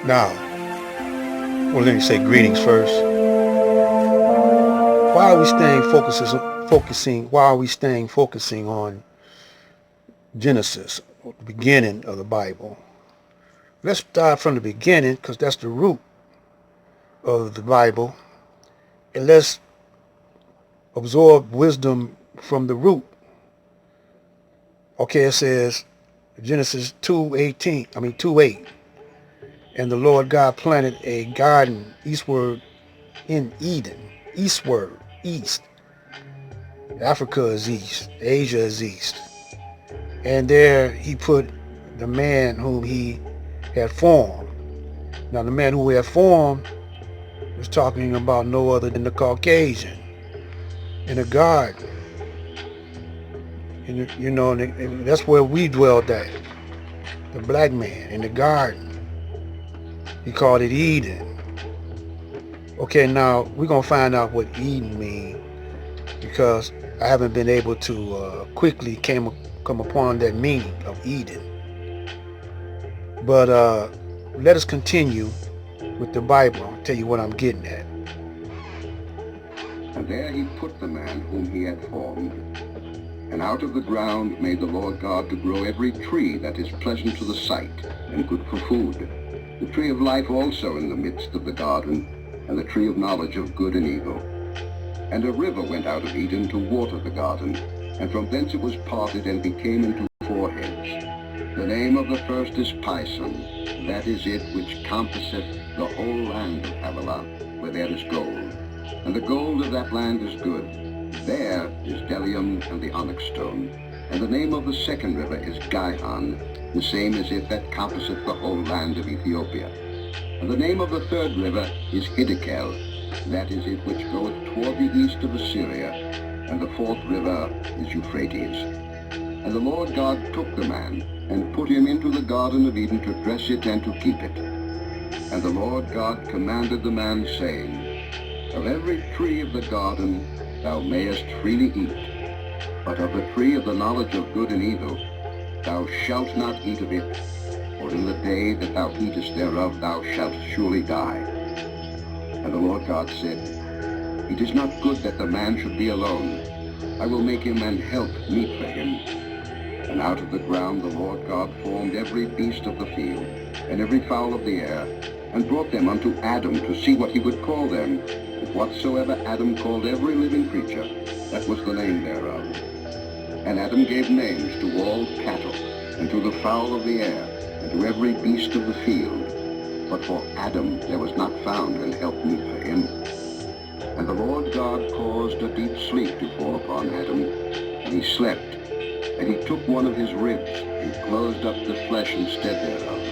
Now, well, let me say greetings first. Why are we focusing on Genesis, the beginning of the Bible? Let's start from the beginning because that's the root of the Bible, and let's absorb wisdom from the root. Okay, it says Genesis 2:8. And the Lord God planted a garden eastward in Eden. Eastward, east. Africa is east. Asia is east. And there he put the man whom he had formed. Now the man who he had formed is talking about no other than the Caucasian in a garden. And that's where we dwelled at. The black man in the garden. He called it Eden. Okay, now we're going to find out what Eden means because I haven't been able to quickly come upon that meaning of Eden. But let us continue with the Bible. I'll tell you what I'm getting at. And there he put the man whom he had formed. And out of the ground made the Lord God to grow every tree that is pleasant to the sight and good for food, the tree of life also in the midst of the garden, and the tree of knowledge of good and evil. And a river went out of Eden to water the garden, and from thence it was parted and became into 4 heads. The name of the first is Pison, that is it which compasseth the whole land of Havilah, where there is gold. And the gold of that land is good. There is bdellium and the onyx stone. And the name of the second river is Gihon, the same as it that compasseth the whole land of Ethiopia. And the name of the third river is Hiddekel, that is it which goeth toward the east of Assyria. And the fourth river is Euphrates. And the Lord God took the man, and put him into the garden of Eden to dress it and to keep it. And the Lord God commanded the man, saying, Of every tree of the garden thou mayest freely eat, but of the tree of the knowledge of good and evil thou shalt not eat of it, for in the day that thou eatest thereof thou shalt surely die. And the Lord God said, It is not good that the man should be alone. I will make him an help meet for him. And out of the ground the Lord God formed every beast of the field, and every fowl of the air, and brought them unto Adam to see what he would call them. And whatsoever Adam called every living creature, that was the name thereof. And Adam gave names to all cattle, and to the fowl of the air, and to every beast of the field. But for Adam there was not found an helpmeet for him. And the Lord God caused a deep sleep to fall upon Adam, and he slept. And he took one of his ribs, and closed up the flesh instead thereof.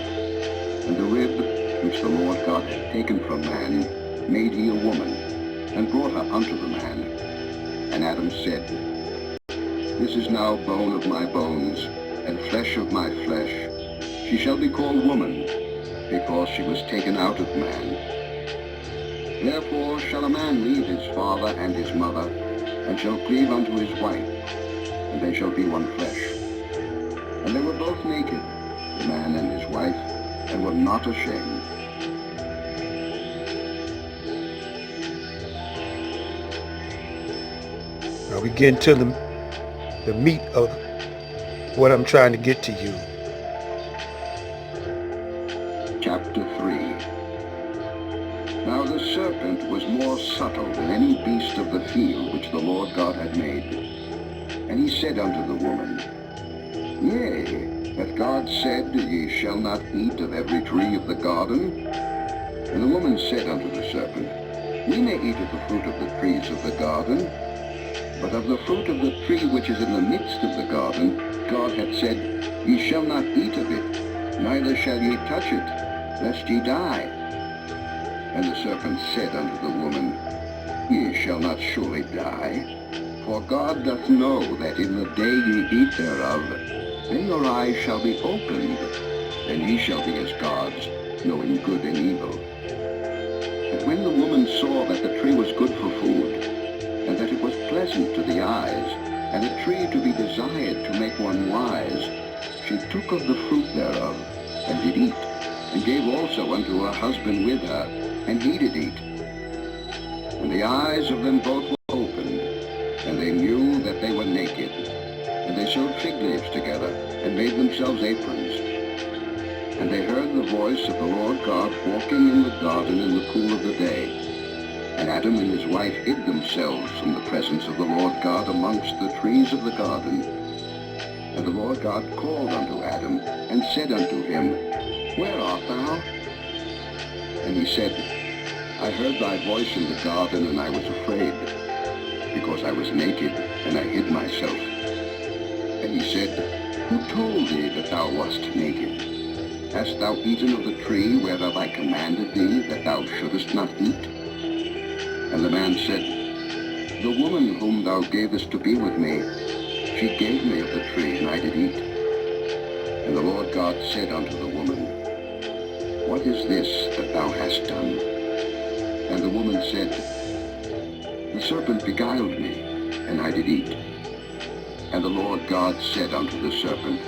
And the rib, which the Lord God had taken from man, made he a woman, and brought her unto the man. And Adam said, This is now bone of my bones, and flesh of my flesh. She shall be called woman, because she was taken out of man. Therefore shall a man leave his father and his mother, and shall cleave unto his wife, and they shall be one flesh. And they were both naked, the man and his wife, and were not ashamed. Now we get into the meat of what I'm trying to get to you. Chapter 3. Now the serpent was more subtle than any beast of the field which the Lord God had made. And he said unto the woman, Yea, hath God said, Ye shall not eat of every tree of the garden? And the woman said unto the serpent, We may eat of the fruit of the trees of the garden, but of the fruit of the tree which is in the midst of the garden, God hath said, Ye shall not eat of it, neither shall ye touch it, lest ye die. And the serpent said unto the woman, Ye shall not surely die. For God doth know that in the day ye eat thereof, then your eyes shall be opened, and ye shall be as gods, knowing good and evil. And when the woman saw that the tree was good for food, and that it was pleasant to the eyes, and a tree to be desired to make one wise, she took of the fruit thereof, and did eat, and gave also unto her husband with her, and he did eat. And the eyes of them both were opened, and they knew that they were naked. And they sewed fig leaves together, and made themselves aprons. And they heard the voice of the Lord God walking in the garden in the cool of the day. And Adam and his wife hid themselves from the presence of the Lord God amongst the trees of the garden. And the Lord God called unto Adam, and said unto him, Where art thou? And he said, I heard thy voice in the garden, and I was afraid, because I was naked, and I hid myself. And he said, Who told thee that thou wast naked? Hast thou eaten of the tree whereof I commanded thee that thou shouldest not eat? And the man said, The woman whom thou gavest to be with me, she gave me of the tree, and I did eat. And the Lord God said unto the woman, What is this that thou hast done? And the woman said, The serpent beguiled me, and I did eat. And the Lord God said unto the serpent,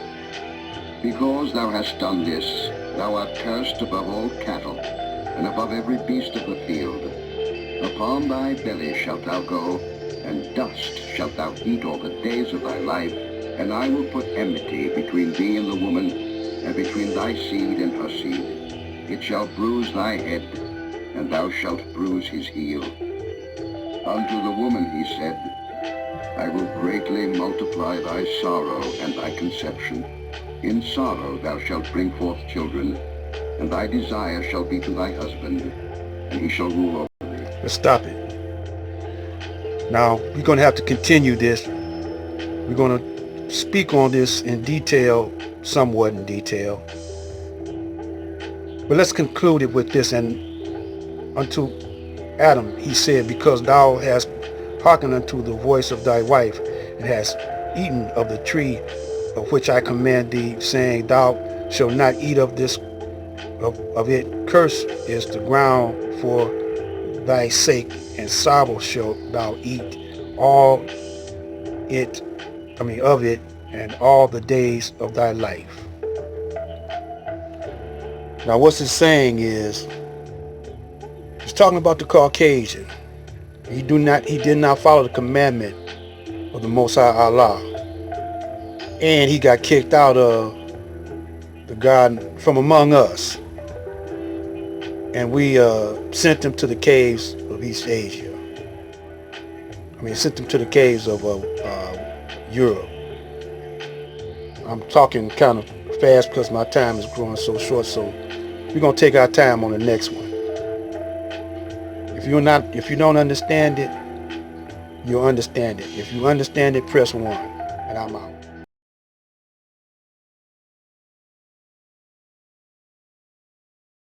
Because thou hast done this, thou art cursed above all cattle, and above every beast of the field. Upon thy belly shalt thou go, and dust shalt thou eat all the days of thy life, and I will put enmity between thee and the woman, and between thy seed and her seed. It shall bruise thy head, and thou shalt bruise his heel. Unto the woman he said, I will greatly multiply thy sorrow and thy conception. In sorrow thou shalt bring forth children, and thy desire shall be to thy husband, and he shall rule over thee. Let's stop it. Now, we're going to have to continue this. We're going to speak on this in detail, somewhat in detail. But let's conclude it with this. And unto Adam he said, Because thou hast hearkened unto the voice of thy wife, and hast eaten of the tree of which I command thee, saying, Thou shalt not eat of this of it. Cursed is the ground for thy sake, and sorrow shalt thou eat all of it, and all the days of thy life. Now, what's it saying is, it's talking about the Caucasian. He did not follow the commandment of the Most High Allah, and he got kicked out of the garden from among us, and we sent him to the caves of East Asia. Sent him to the caves of Europe. I'm talking kind of fast because my time is growing so short, so we're gonna take our time on the next one. If you don't understand it, you'll understand it. If you understand it, press 1, and I'm out.